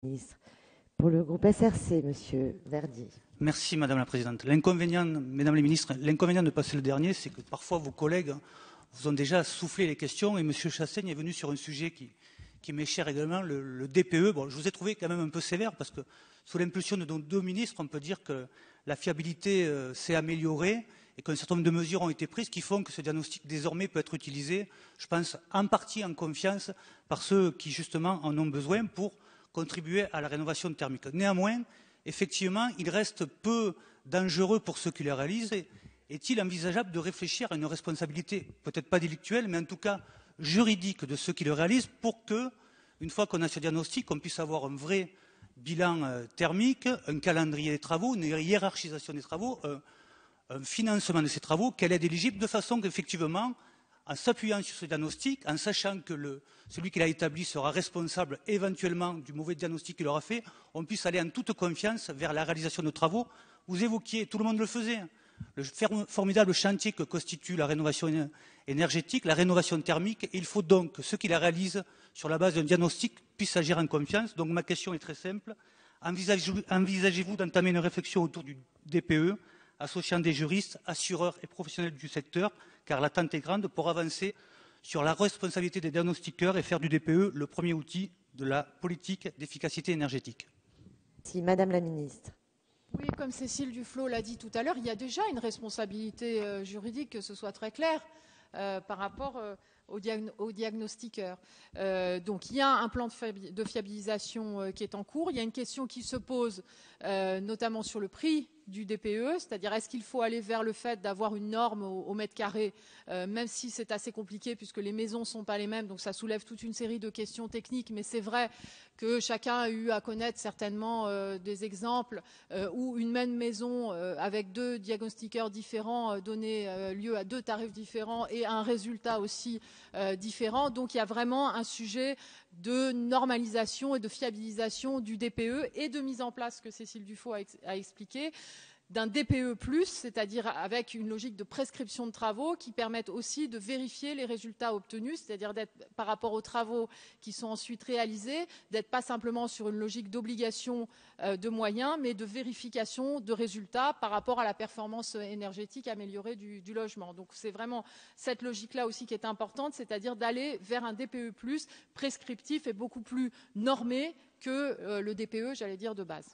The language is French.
Ministre. Pour le groupe SRC, Monsieur Verdi. Merci Madame la Présidente. L'inconvénient, Mesdames les Ministres, l'inconvénient de passer le dernier, c'est que parfois vos collègues vous ont déjà soufflé les questions et Monsieur Chassaigne est venu sur un sujet qui m'est cher également, le DPE. Bon, je vous ai trouvé quand même un peu sévère parce que sous l'impulsion de nos deux ministres, on peut dire que la fiabilité s'est améliorée et qu'un certain nombre de mesures ont été prises qui font que ce diagnostic désormais peut être utilisé, je pense, en partie en confiance par ceux qui justement en ont besoin pour contribuer à la rénovation thermique. Néanmoins, effectivement, il reste peu dangereux pour ceux qui le réalisent. Est-il envisageable de réfléchir à une responsabilité, peut-être pas délictuelle, mais en tout cas juridique de ceux qui le réalisent pour que, une fois qu'on a ce diagnostic, on puisse avoir un vrai bilan thermique, un calendrier des travaux, une hiérarchisation des travaux, un financement de ces travaux, quelle aide éligible, de façon qu'effectivement, en s'appuyant sur ce diagnostic, en sachant que celui qui l'a établi sera responsable éventuellement du mauvais diagnostic qu'il aura fait, on puisse aller en toute confiance vers la réalisation de travaux. Vous évoquiez, tout le monde le faisait, le formidable chantier que constitue la rénovation énergétique, la rénovation thermique. Et il faut donc que ceux qui la réalisent sur la base d'un diagnostic puissent agir en confiance. Donc ma question est très simple. Envisagez-vous d'entamer une réflexion autour du DPE, associant des juristes, assureurs et professionnels du secteur, car l'attente est grande, pour avancer sur la responsabilité des diagnostiqueurs et faire du DPE le premier outil de la politique d'efficacité énergétique. Si, Madame la Ministre. Oui, comme Cécile Duflot l'a dit tout à l'heure, il y a déjà une responsabilité juridique, que ce soit très clair, par rapport aux diagnostiqueurs. Donc il y a un plan de fiabilisation qui est en cours. Il y a une question qui se pose, notamment sur le prix du DPE, c'est-à-dire est-ce qu'il faut aller vers le fait d'avoir une norme au mètre carré, même si c'est assez compliqué puisque les maisons ne sont pas les mêmes, donc ça soulève toute une série de questions techniques, mais c'est vrai que chacun a eu à connaître certainement des exemples où une même maison avec deux diagnostiqueurs différents donnait lieu à deux tarifs différents et un résultat aussi différent. Donc il y a vraiment un sujet de normalisation et de fiabilisation du DPE et de mise en place, que Cécile Duflot a expliqué, d'un DPE+, c'est-à-dire avec une logique de prescription de travaux qui permettent aussi de vérifier les résultats obtenus, c'est-à-dire d'être par rapport aux travaux qui sont ensuite réalisés, d'être pas simplement sur une logique d'obligation de moyens, mais de vérification de résultats par rapport à la performance énergétique améliorée du logement. Donc c'est vraiment cette logique-là aussi qui est importante, c'est-à-dire d'aller vers un DPE+, prescriptif et beaucoup plus normé que le DPE, j'allais dire, de base.